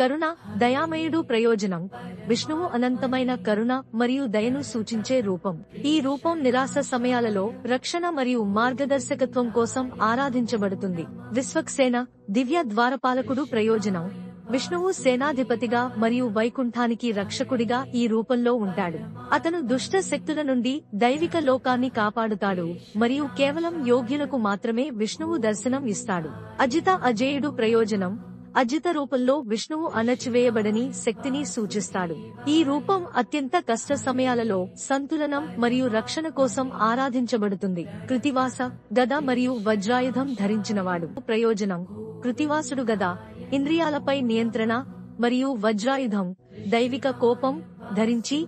కరుణ, దయామయుడు ప్రయోజనం. విష్ణువు అనంతమైన కరుణ మరియు దయను సూచించే రూపం. ఈ రూపం నిరాశ సమయాలలో రక్షణ మరియు మార్గదర్శకత్వం కోసం ఆరాధించబడుతుంది. విశ్వక్సేన, దివ్య ద్వారపాలకుడు ప్రయోజనం. విష్ణువు సేనాధిపతిగా మరియు వైకుంఠానికి రక్షకుడిగా ఈ రూపంలో ఉంటాడు. అతను దుష్ట శక్తుల నుండి దైవిక లోకాన్ని కాపాడుతాడు మరియు కేవలం యోగ్యులకు మాత్రమే విష్ణువు దర్శనం ఇస్తాడు. అజిత, అజేయుడు ప్రయోజనం. అజిత రూపంలో విష్ణువు అణచివేయబడని శక్తిని సూచిస్తాడు. ఈ రూపం అత్యంత కష్ట సమయాలలో సంతులనం మరియు రక్షణ కోసం ఆరాధించబడుతుంది. కృతివాస, గద మరియు వజ్రాయుధం ధరించినవాడు ప్రయోజనం. కృతివాసుడు గద, ఇంద్రియాలపై నియంత్రణ, మరియు వజ్రాయుధం, దైవిక కోపం ధరించి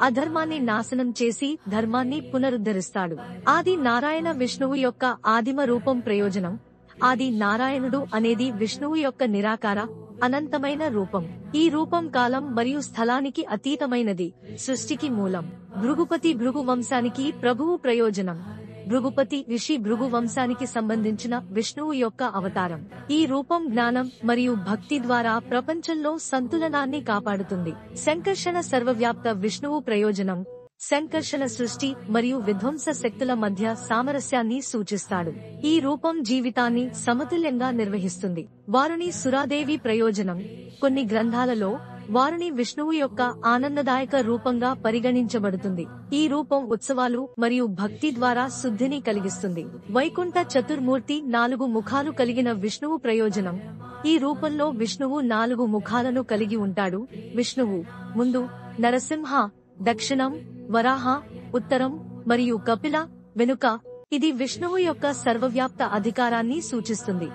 అధర్మాన్ని నాశనం చేసి ధర్మాన్ని పునరుద్ధరిస్తాడు. ఆది నారాయణ, విష్ణువు యొక్క ఆదిమ రూపం ప్రయోజనం. ఆది నారాయణుడు అనేది విష్ణువు యొక్క నిరాకార, అనంతమైన రూపం. ఈ రూపం కాలం మరియు స్థలానికి అతీతమైనది, సృష్టికి మూలం. భృగుపతి, భృగు వంశానికి ప్రభువు ప్రయోజనం. భృగుపతి ఋషి భృగు వంశానికి సంబంధించిన విష్ణువు యొక్క అవతారం. ఈ రూపం జ్ఞానం మరియు భక్తి ద్వారా ప్రపంచంలో సంతులనాన్ని కాపాడుతుంది. సంకర్షణ, సర్వవ్యాప్త విష్ణువు ప్రయోజనం. సంకర్షణ సృష్టి మరియు విధ్వంస శక్తుల మధ్య సామరస్యాన్ని సూచిస్తాడు. ఈ రూపం జీవితాన్ని సమతుల్యంగా నిర్వహిస్తుంది. వారుణి, సురాదేవి ప్రయోజనం. కొన్ని గ్రంథాలలో వారుణి విష్ణువు యొక్క ఆనందదాయక రూపంగా పరిగణించబడుతుంది. ఈ రూపం ఉత్సవాలు మరియు భక్తి ద్వారా శుద్ధిని కలిగిస్తుంది. వైకుంఠ చతుర్మూర్తి, 4 ముఖాలు కలిగిన విష్ణువు ప్రయోజనం. ఈ రూపంలో విష్ణువు 4 ముఖాలను కలిగి ఉంటాడు. విష్ణువు ముందు నరసింహ, దక్షిణం వరాహ, ఉత్తరం మరియు కపిల వెనుక. ఇది విష్ణువు యొక్క సర్వవ్యాప్త అధికారాన్ని సూచిస్తుంది.